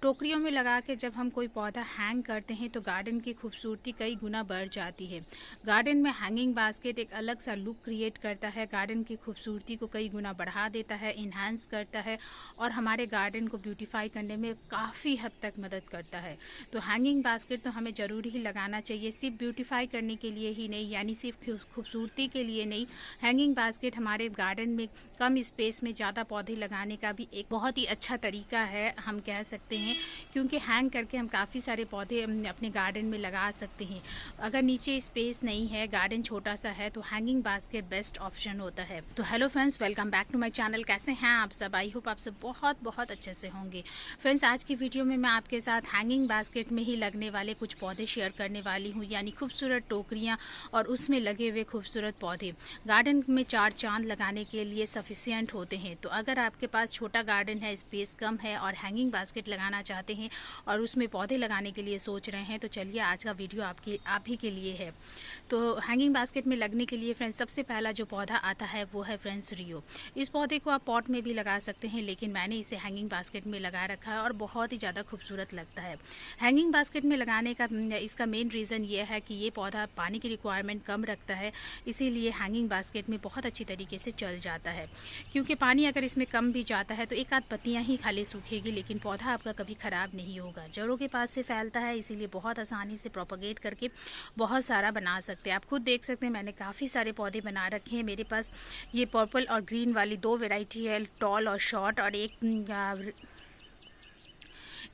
टोकरियों में लगा के जब हम कोई पौधा हैंग करते हैं तो गार्डन की खूबसूरती कई गुना बढ़ जाती है। गार्डन में हैंगिंग बास्केट एक अलग सा लुक क्रिएट करता है, गार्डन की खूबसूरती को कई गुना बढ़ा देता है, इन्हांस करता है और हमारे गार्डन को ब्यूटीफाई करने में काफ़ी हद तक मदद करता है। तो हैंगिंग बास्केट तो हमें ज़रूर ही लगाना चाहिए, सिर्फ ब्यूटीफाई करने के लिए ही नहीं, यानी सिर्फ खूबसूरती के लिए नहीं। हैंगिंग बास्केट हमारे गार्डन में कम स्पेस में ज़्यादा पौधे लगाने का भी एक बहुत ही अच्छा तरीका है, हम कह सकते हैं, क्योंकि हैंग करके हम काफ़ी सारे पौधे अपने गार्डन में लगा सकते हैं। अगर नीचे स्पेस नहीं है, गार्डन छोटा सा है, तो हैंगिंग बास्केट बेस्ट ऑप्शन होता है। तो hello friends, welcome back to my channel. कैसे हैं आप सब? आई होप आप सब बहुत बहुत अच्छे से होंगे। फ्रेंड्स, आज की वीडियो में मैं आपके साथ हैंगिंग बास्केट में ही लगने वाले कुछ पौधे शेयर करने वाली हूँ, यानी खूबसूरत टोकरियाँ और उसमें लगे हुए खूबसूरत पौधे। गार्डन में चार चांद लगाने के लिए सफिशिएंट होते हैं। तो अगर आपके पास छोटा गार्डन है, स्पेस कम है और हैंगिंग बास्केट लगाना चाहते हैं और उसमें पौधे लगाने के लिए सोच रहे हैं, तो चलिए आज का वीडियो आप ही के लिए है। तो हैंगिंग बास्केट में लगने के लिए फ्रेंड्स सबसे पहला जो पौधा आता है वो है फ्रेंड्स रियो। इस पौधे को आप पॉट में भी लगा सकते हैं, लेकिन मैंने इसे हैंगिंग बास्केट में लगा रखा है और बहुत ही ज़्यादा खूबसूरत लगता है। हैंगिंग बास्केट में लगाने का इसका मेन रीज़न ये है कि ये पौधा पानी की रिक्वायरमेंट कम रखता है, इसीलिए हैंगिंग बास्केट में बहुत अच्छी तरीके से चल जाता है। क्योंकि पानी अगर इसमें कम भी जाता है तो एक आध पत्तियाँ ही खाली सूखेगी, लेकिन पौधा आपका कभी ख़राब नहीं होगा। जड़ों के पास से फैलता है, इसीलिए बहुत आसानी से प्रोपगेट करके बहुत सारा बना सकते हैं। आप खुद देख सकते हैं, मैंने काफ़ी सारे पौधे बना रखे हैं। मेरे पास ये पर्पल और ग्रीन वाली दो वैरायटी है, टॉल और शॉर्ट, और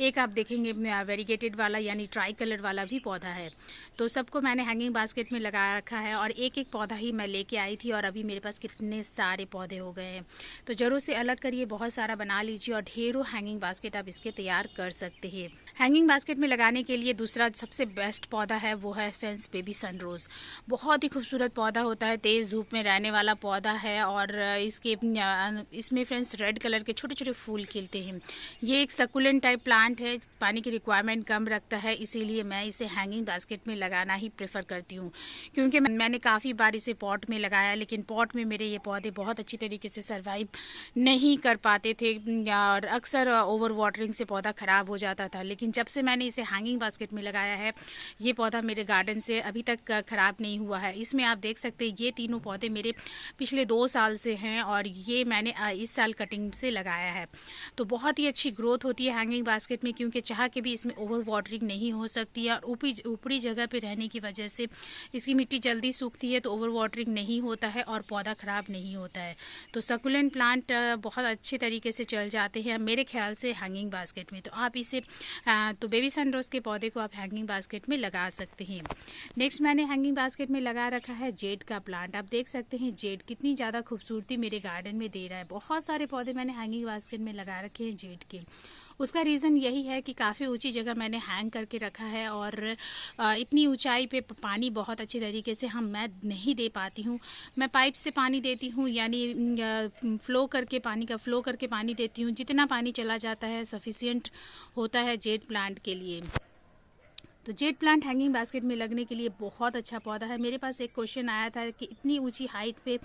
एक आप देखेंगे वेरीगेटेड वाला यानी ट्राई कलर वाला भी पौधा है। तो सबको मैंने हैंगिंग बास्केट में लगा रखा है और एक एक पौधा ही मैं लेके आई थी और अभी मेरे पास कितने सारे पौधे हो गए हैं। तो जड़ों से अलग करिए, बहुत सारा बना लीजिए और ढेरों हैंगिंग बास्केट आप इसके तैयार कर सकते हैं। हैंगिंग बास्केट में लगाने के लिए दूसरा सबसे बेस्ट पौधा है वो है फ्रेंड्स बेबी सनरोज़। बहुत ही खूबसूरत पौधा होता है, तेज़ धूप में रहने वाला पौधा है और इसमें फ्रेंड्स रेड कलर के छोटे छोटे फूल खिलते हैं। ये एक सकुलेंट टाइप प्लांट है, पानी की रिक्वायरमेंट कम रखता है, इसीलिए मैं इसे हैंगिंग बास्केट में लगाना ही प्रेफर करती हूँ। क्योंकि मैंने काफ़ी बार इसे पॉट में लगाया, लेकिन पॉट में मेरे ये पौधे बहुत अच्छी तरीके से सर्वाइव नहीं कर पाते थे और अक्सर ओवर वाटरिंग से पौधा ख़राब हो जाता था। लेकिन जब से मैंने इसे हैंगिंग बास्केट में लगाया है, ये पौधा मेरे गार्डन से अभी तक ख़राब नहीं हुआ है। इसमें आप देख सकते हैं ये तीनों पौधे मेरे पिछले 2 साल से हैं और ये मैंने इस साल कटिंग से लगाया है। तो बहुत ही अच्छी ग्रोथ होती है हैंगिंग बास्केट में, क्योंकि चाह के भी इसमें ओवर वाटरिंग नहीं हो सकती है और ऊपरी जगह पे रहने की वजह से इसकी मिट्टी जल्दी सूखती है, तो ओवर वाटरिंग नहीं होता है और पौधा ख़राब नहीं होता है। तो सकुलेंट प्लांट बहुत अच्छे तरीके से चल जाते हैं मेरे ख्याल से हैंगिंग बास्केट में। तो आप इसे तो बेबी सनरोज़ के पौधे को आप हैंगिंग बास्केट में लगा सकते हैं। नेक्स्ट मैंने हैंगिंग बास्केट में लगा रखा है जेड का प्लांट। आप देख सकते हैं जेड कितनी ज़्यादा खूबसूरती मेरे गार्डन में दे रहा है। बहुत सारे पौधे मैंने हैंगिंग बास्केट में लगा रखे हैं जेड के। उसका रीज़न यही है कि काफ़ी ऊंची जगह मैंने हैंग करके रखा है और इतनी ऊंचाई पे पानी बहुत अच्छी तरीके से मैं नहीं दे पाती हूँ। मैं पाइप से पानी देती हूँ, यानी फ्लो करके पानी देती हूँ। जितना पानी चला जाता है सफिशिएंट होता है जेड प्लांट के लिए। तो जेड प्लांट हैंगिंग बास्केट में लगने के लिए बहुत अच्छा पौधा है। मेरे पास एक क्वेश्चन आया था कि इतनी ऊंची हाइट पे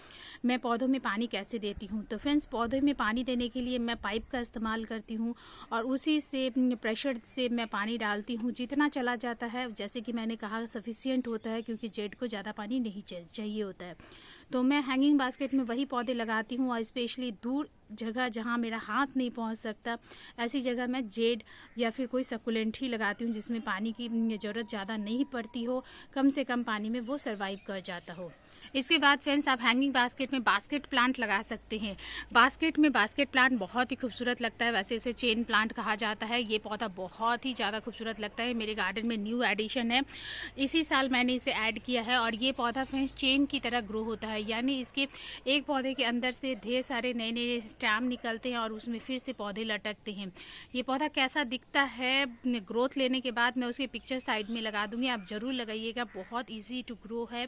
मैं पौधों में पानी कैसे देती हूँ। तो फ्रेंड्स, पौधों में पानी देने के लिए मैं पाइप का इस्तेमाल करती हूँ और उसी से प्रेशर से मैं पानी डालती हूँ। जितना चला जाता है, जैसे कि मैंने कहा, सफिशिएंट होता है, क्योंकि जेड को ज़्यादा पानी नहीं चाहिए होता है। तो मैं हैंगिंग बास्केट में वही पौधे लगाती हूँ और स्पेशली दूर जगह जहाँ मेरा हाथ नहीं पहुँच सकता, ऐसी जगह मैं जेड या फिर कोई सकुलेंट ही लगाती हूँ, जिसमें पानी की ज़रूरत ज़्यादा नहीं पड़ती हो, कम से कम पानी में वो सर्वाइव कर जाता हो। इसके बाद फ्रेंड्स, आप हैंगिंग बास्केट में बास्केट प्लांट लगा सकते हैं। बास्केट प्लांट बहुत ही खूबसूरत लगता है। वैसे इसे चेन प्लांट कहा जाता है। ये पौधा बहुत ही ज़्यादा खूबसूरत लगता है, मेरे गार्डन में न्यू एडिशन है, इसी साल मैंने इसे ऐड किया है। और ये पौधा फ्रेंड्स चेन की तरह ग्रो होता है, यानी इसके एक पौधे के अंदर से ढेर सारे नए नए स्टैम निकलते हैं और उसमें फिर से पौधे लटकते हैं। ये पौधा कैसा दिखता है ग्रोथ लेने के बाद, मैं उसकी पिक्चर साइड में लगा दूंगी, आप ज़रूर लगाइएगा। बहुत ईजी टू ग्रो है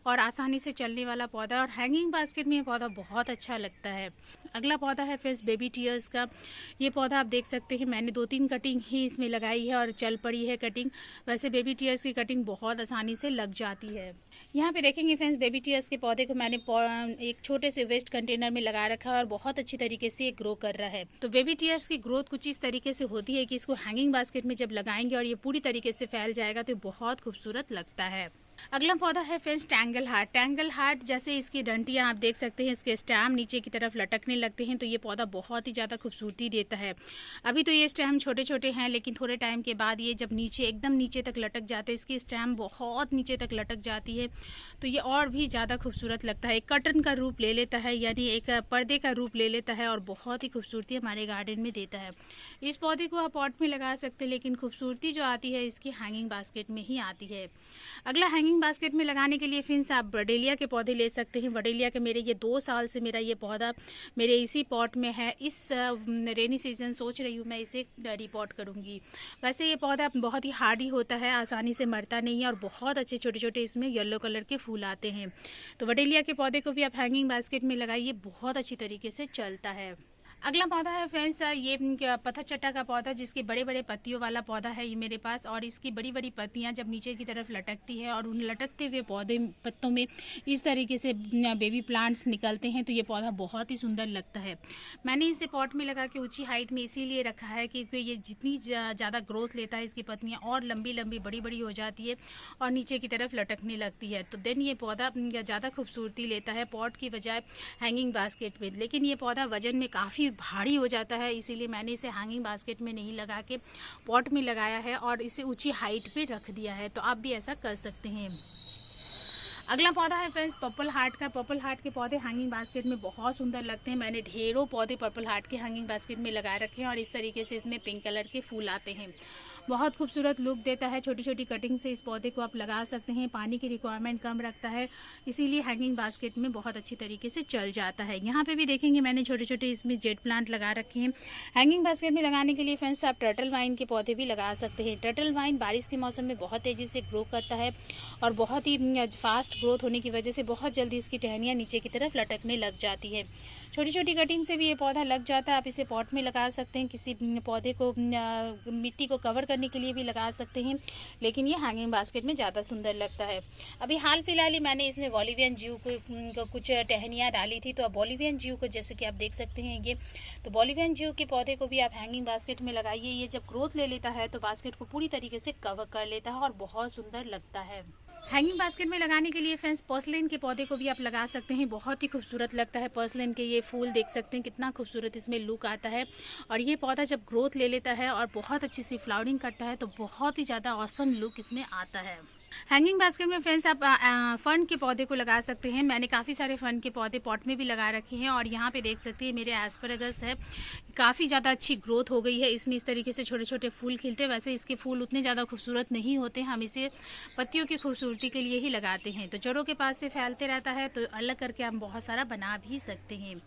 और आसानी आसानी से चलने वाला पौधा और हैंगिंग बास्केट में ये पौधा बहुत अच्छा लगता है। अगला पौधा है फ्रेंड्स बेबी टीयर्स का। ये पौधा आप देख सकते हैं मैंने 2-3 कटिंग ही इसमें लगाई है और चल पड़ी है कटिंग। वैसे बेबी टीयर्स की कटिंग बहुत आसानी से लग जाती है। यहाँ पे देखेंगे फ्रेंड्स बेबी टीयर्स के पौधे को मैंने एक छोटे से वेस्ट कंटेनर में लगा रखा है और बहुत अच्छी तरीके से ये ग्रो कर रहा है। तो बेबी टीयर्स की ग्रोथ कुछ इस तरीके से होती है कि इसको हैंगिंग बास्केट में जब लगाएंगे और ये पूरी तरीके से फैल जाएगा तो बहुत खूबसूरत लगता है। अगला पौधा है friends tangle heart. Tangle heart जैसे इसकी डंटियां आप देख सकते हैं, इसके स्टेम नीचे की तरफ लटकने लगते हैं तो ये पौधा बहुत ही ज़्यादा खूबसूरती देता है। अभी तो ये स्टेम छोटे छोटे हैं, लेकिन थोड़े टाइम के बाद ये जब नीचे एकदम नीचे तक लटक जाते हैं, इसकी स्टेम बहुत नीचे तक लटक जाती है तो ये और भी ज़्यादा खूबसूरत लगता है। एक कर्टन का रूप ले लेता है, यानी एक पर्दे का रूप ले लेता है और बहुत ही खूबसूरती हमारे गार्डन में देता है। इस पौधे को आप पॉट में लगा सकते हैं, लेकिन खूबसूरती जो आती है इसकी हैंगिंग बास्केट में ही आती है। अगला हैंगिंग बास्केट में लगाने के लिए फ्रेंड्स आप बडेलिया के पौधे ले सकते हैं। बडेलिया के मेरे ये 2 साल से मेरा ये पौधा मेरे इसी पॉट में है। इस रेनी सीजन सोच रही हूँ मैं इसे रिपॉट करूँगी। वैसे ये पौधा बहुत ही हार्डी होता है, आसानी से मरता नहीं है और बहुत अच्छे छोटे छोटे इसमें येलो कलर के फूल आते हैं। तो बडेलिया के पौधे को भी आप हैंगिंग बास्केट में लगाइए, बहुत अच्छी तरीके से चलता है। अगला पौधा है फ्रेंड्स ये पत्थर चट्टा का पौधा, जिसके बड़े बड़े पत्तियों वाला पौधा है ये मेरे पास। और इसकी बड़ी बड़ी पत्तियां जब नीचे की तरफ लटकती है और उन लटकते हुए पत्तों में इस तरीके से बेबी प्लांट्स निकलते हैं तो ये पौधा बहुत ही सुंदर लगता है। मैंने इसे पॉट में लगा के ऊंची हाइट में इसीलिए रखा है क्योंकि ये जितनी ज़्यादा ग्रोथ लेता है इसकी पत्तियाँ और लंबी लंबी बड़ी बड़ी हो जाती है और नीचे की तरफ लटकने लगती है। तो देन ये पौधा ज़्यादा खूबसूरती लेता है पॉट की बजाय हैंगिंग बास्केट में। लेकिन ये पौधा वजन में काफ़ी भारी हो जाता है, इसीलिए मैंने इसे हैंगिंग बास्केट में नहीं लगा के पॉट में लगाया है और इसे ऊंची हाइट पे रख दिया है। तो आप भी ऐसा कर सकते हैं। अगला पौधा है फ्रेंड्स पर्पल हार्ट का। पर्पल हार्ट के पौधे हैंगिंग बास्केट में बहुत सुंदर लगते हैं। मैंने ढेरों पौधे पर्पल हार्ट के हैंगिंग बास्केट में लगा रखे हैं और इस तरीके से इसमें पिंक कलर के फूल आते हैं, बहुत खूबसूरत लुक देता है। छोटी छोटी कटिंग से इस पौधे को आप लगा सकते हैं। पानी की रिक्वायरमेंट कम रखता है, इसीलिए हैंगिंग बास्केट में बहुत अच्छी तरीके से चल जाता है। यहाँ पे भी देखेंगे मैंने छोटे छोटे इसमें जेट प्लांट लगा रखे हैं। हैंगिंग बास्केट में लगाने के लिए फ्रेंड्स आप टर्टल वाइन के पौधे भी लगा सकते हैं। टर्टल वाइन बारिश के मौसम में बहुत तेज़ी से ग्रो करता है और बहुत ही फास्ट ग्रोथ होने की वजह से बहुत जल्दी इसकी टहनियाँ नीचे की तरफ लटकने लग जाती है। छोटी छोटी कटिंग से भी ये पौधा लग जाता है। आप इसे पॉट में लगा सकते हैं, किसी पौधे को मिट्टी को कवर करने के लिए भी लगा सकते हैं, लेकिन ये हैंगिंग बास्केट में ज़्यादा सुंदर लगता है। अभी हाल फिलहाल ही मैंने इसमें बोलिवियन ज्यू को कुछ टहनियाँ डाली थी, तो अब बोलिवियन ज्यू को जैसे कि आप देख सकते हैं ये, तो बोलिवियन ज्यू के पौधे को भी आप हैंगिंग बास्केट में लगाइए। ये जब ग्रोथ ले लेता है तो बास्केट को पूरी तरीके से कवर कर लेता है और बहुत सुंदर लगता है। हैंगिंग बास्केट में लगाने के लिए फ्रेंड्स पर्सलेन के पौधे को भी आप लगा सकते हैं, बहुत ही खूबसूरत लगता है। पर्सलेन के ये फूल देख सकते हैं कितना खूबसूरत इसमें लुक आता है और ये पौधा जब ग्रोथ ले लेता है और बहुत अच्छी सी फ्लावरिंग करता है तो बहुत ही ज़्यादा ऑसम लुक इसमें आता है। हैंगिंग बास्केट में फ्रेंड्स आप फर्न के पौधे को लगा सकते हैं। मैंने काफ़ी सारे फर्न के पौधे पॉट में भी लगा रखे हैं और यहाँ पे देख सकते हैं मेरे एस्परागस है, काफ़ी ज़्यादा अच्छी ग्रोथ हो गई है। इसमें इस तरीके से छोटे छोटे फूल खिलते हैं। वैसे इसके फूल उतने ज़्यादा खूबसूरत नहीं होते, हम इसे पत्तियों की खूबसूरती के लिए ही लगाते हैं। तो जड़ों के पास से फैलते रहता है तो अलग करके हम बहुत सारा बना भी सकते हैं।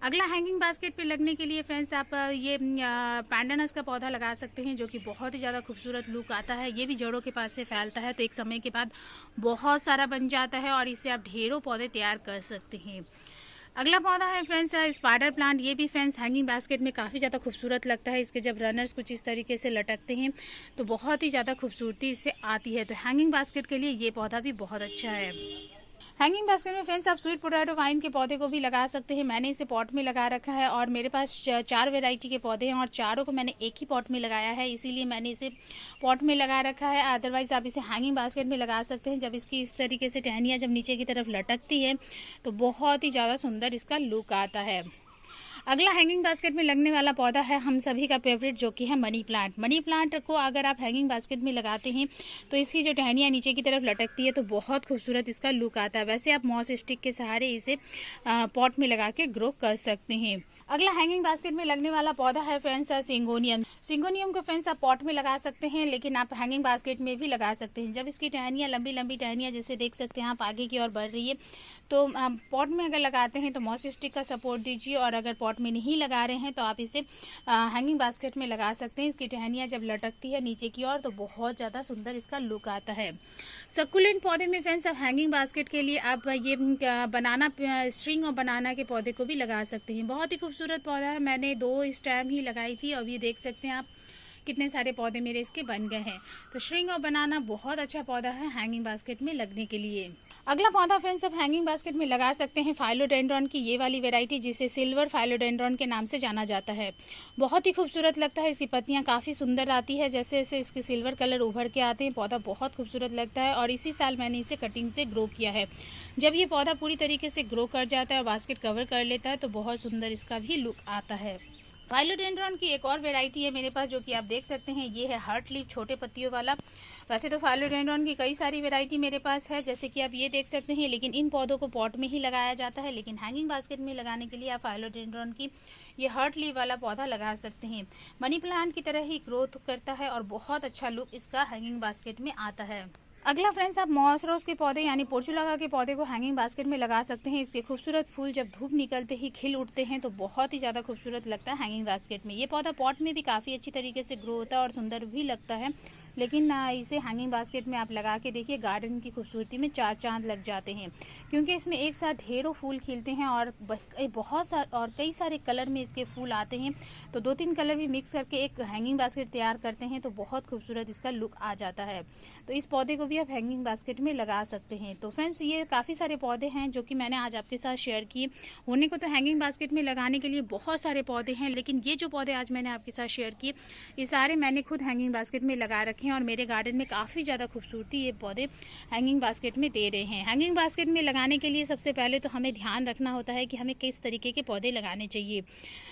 अगला हैंगिंग बास्केट पे लगने के लिए फ्रेंड्स आप ये पैंडानस का पौधा लगा सकते हैं, जो कि बहुत ही ज़्यादा खूबसूरत लुक आता है। ये भी जड़ों के पास से फैलता है तो एक समय के बाद बहुत सारा बन जाता है और इससे आप ढेरों पौधे तैयार कर सकते हैं। अगला पौधा है फ्रेंड्स स्पाइडर प्लांट। ये भी फ्रेंड्स हैंगिंग बास्केट में काफ़ी ज़्यादा खूबसूरत लगता है। इसके जब रनर्स कुछ इस तरीके से लटकते हैं तो बहुत ही ज़्यादा खूबसूरती इससे आती है। तो हैंगिंग बास्केट के लिए ये पौधा भी बहुत अच्छा है। हैंगिंग बास्केट में फ्रेंड्स आप स्वीट पोटैटो वाइन के पौधे को भी लगा सकते हैं। मैंने इसे पॉट में लगा रखा है और मेरे पास 4 वैरायटी के पौधे हैं और चारों को मैंने एक ही पॉट में लगाया है, इसीलिए मैंने इसे पॉट में लगा रखा है। अदरवाइज़ आप इसे हैंगिंग बास्केट में लगा सकते हैं। जब इसकी इस तरीके से टहनियाँ जब नीचे की तरफ लटकती है तो बहुत ही ज़्यादा सुंदर इसका लुक आता है। अगला हैंगिंग बास्केट में लगने वाला पौधा है हम सभी का फेवरेट, जो कि है मनी प्लांट। मनी प्लांट को अगर आप हैंगिंग बास्केट में लगाते हैं तो इसकी जो टहनियाँ नीचे की तरफ लटकती है तो बहुत खूबसूरत इसका लुक आता है। वैसे आप मॉस स्टिक के सहारे इसे पॉट में लगा के ग्रो कर सकते हैं। अगला हैंगिंग बास्केट में लगने वाला पौधा है फ्रेंड्स सिंगोनियम। सिंगोनियम को फ्रेंड्स आप पॉट में लगा सकते हैं, लेकिन आप हैंगिंग बास्केट में भी लगा सकते हैं। जब इसकी टहनियाँ लंबी लंबी टहनियाँ जैसे देख सकते हैं आप आगे की ओर बढ़ रही है तो पॉट में अगर लगाते हैं तो मॉस स्टिक का सपोर्ट दीजिए, और अगर पॉट पॉट में नहीं लगा रहे हैं तो आप इसे हैंगिंग बास्केट में लगा सकते हैं। इसकी टहनियाँ जब लटकती है नीचे की ओर तो बहुत ज़्यादा सुंदर इसका लुक आता है। सक्कुलेंट पौधे में फ्रेंड्स आप हैंगिंग बास्केट के लिए आप ये बनाना स्ट्रिंग और बनाना के पौधे को भी लगा सकते हैं। बहुत ही खूबसूरत पौधा है। मैंने 2 स्टेम ही लगाई थी। अब ये देख सकते हैं आप कितने सारे पौधे मेरे इसके बन गए हैं। तो स्ट्रिंग और बनाना बहुत अच्छा पौधा है हैंगिंग बास्केट में लगने के लिए। अगला पौधा फ्रेंड्स आप हैंगिंग बास्केट में लगा सकते हैं फाइलोडेंड्रॉन की ये वाली वैरायटी, जिसे सिल्वर फाइलोडेंड्रॉन के नाम से जाना जाता है। बहुत ही खूबसूरत लगता है। इसकी पत्तियां काफ़ी सुंदर आती है। जैसे जैसे इसके सिल्वर कलर उभर के आते हैं पौधा बहुत खूबसूरत लगता है। और इसी साल मैंने इसे कटिंग से ग्रो किया है। जब ये पौधा पूरी तरीके से ग्रो कर जाता है और बास्केट कवर कर लेता है तो बहुत सुंदर इसका भी लुक आता है। फाइलोडेंड्रॉन की एक और वैरायटी है मेरे पास, जो कि आप देख सकते हैं। ये है हार्ट लीफ छोटे पत्तियों वाला। वैसे तो फाइलोडेंड्रॉन की कई सारी वैरायटी मेरे पास है, जैसे कि आप ये देख सकते हैं, लेकिन इन पौधों को पॉट में ही लगाया जाता है। लेकिन हैंगिंग बास्केट में लगाने के लिए आप फाइलोडेंड्रॉन की ये हार्ट लीफ वाला पौधा लगा सकते हैं। मनी प्लांट की तरह ही ग्रोथ करता है और बहुत अच्छा लुक इसका हैंगिंग बास्केट में आता है। अगला फ्रेंड्स आप मॉस रोज के पौधे यानी पोर्चुलागा के पौधे को हैंगिंग बास्केट में लगा सकते हैं। इसके खूबसूरत फूल जब धूप निकलते ही खिल उठते हैं तो बहुत ही ज़्यादा खूबसूरत लगता है हैंगिंग बास्केट में। ये पौधा पॉट में भी काफ़ी अच्छी तरीके से ग्रो होता है और सुंदर भी लगता है। लेकिन इसे हैंगिंग बास्केट में आप लगा के देखिए, गार्डन की खूबसूरती में 4 चांद लग जाते हैं, क्योंकि इसमें एक साथ ढेरों फूल खिलते हैं और कई सारे कलर में इसके फूल आते हैं। तो 2-3 कलर भी मिक्स करके एक हैंगिंग बास्केट तैयार करते हैं तो बहुत खूबसूरत इसका लुक आ जाता है। तो इस पौधे को भी आप हैंगिंग बास्केट में लगा सकते हैं। तो फ्रेंड्स ये काफ़ी सारे पौधे हैं जो कि मैंने आज आपके साथ शेयर किए। होने को तो हैंगिंग बास्केट में लगाने के लिए बहुत सारे पौधे हैं, लेकिन ये जो पौधे आज मैंने आपके साथ शेयर किए ये सारे मैंने खुद हैंगिंग बास्केट में लगा रखे हैं और मेरे गार्डन में काफ़ी ज़्यादा खूबसूरती ये पौधे हैंगिंग बास्केट में दे रहे हैं। हैंगिंग बास्केट में लगाने के लिए सबसे पहले तो हमें ध्यान रखना होता है कि हमें किस तरीके के पौधे लगाने चाहिए।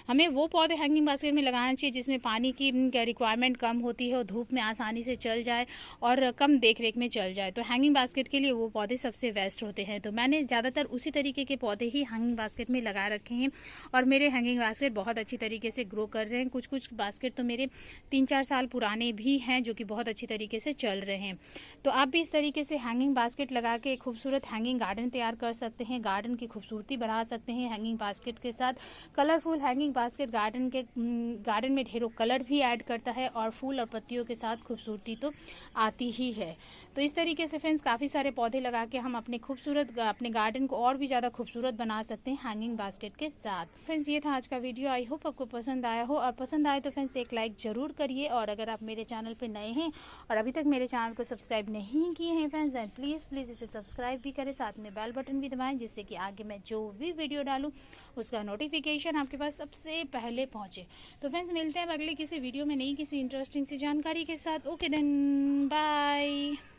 हमें वो पौधे हैंगिंग बास्केट में लगाना चाहिए जिसमें पानी की रिक्वायरमेंट कम होती है और धूप में आसानी से चल जाए और कम देख रेख में चल जाए। तो हैंगिंग बास्केट के लिए वो पौधे सबसे बेस्ट होते हैं। तो मैंने ज़्यादातर उसी तरीके के पौधे ही हैंगिंग बास्केट में लगा रखे हैं और मेरे हैंगिंग बास्केट बहुत अच्छी तरीके से ग्रो कर रहे हैं। कुछ बास्केट तो मेरे 3-4 साल पुराने भी हैं जो कि बहुत अच्छी तरीके से चल रहे हैं। तो आप भी इस तरीके से हैंगिंग बास्केट लगा के एक खूबसूरत हैंगिंग गार्डन तैयार कर सकते हैं। गार्डन की खूबसूरती बढ़ा सकते हैं हैंगिंग बास्केट के साथ। कलरफुल हैंगिंग बास्केट गार्डन में ढेरों कलर भी ऐड करता है और फूल और पत्तियों के साथ खूबसूरती तो आती ही है। तो इस तरीके से फ्रेंड्स काफ़ी सारे पौधे लगा के हम अपने गार्डन को और भी ज़्यादा खूबसूरत बना सकते हैं हैंगिंग बास्केट के साथ। फ्रेंड्स ये था आज का वीडियो। आई होप आपको पसंद आया हो, और पसंद आए तो फ्रेंड्स एक लाइक ज़रूर करिए। और अगर आप मेरे चैनल पे नए हैं और अभी तक मेरे चैनल को सब्सक्राइब नहीं किए हैं फ्रेंड्स, एंड प्लीज़ इसे सब्सक्राइब भी करें, साथ में बेल बटन भी दबाएं, जिससे कि आगे मैं जो भी वीडियो डालूँ उसका नोटिफिकेशन आपके पास सबसे पहले पहुँचे। तो फ्रेंड्स मिलते हैं अगले किसी वीडियो में नई किसी इंटरेस्टिंग सी जानकारी के साथ। Okay then, bye.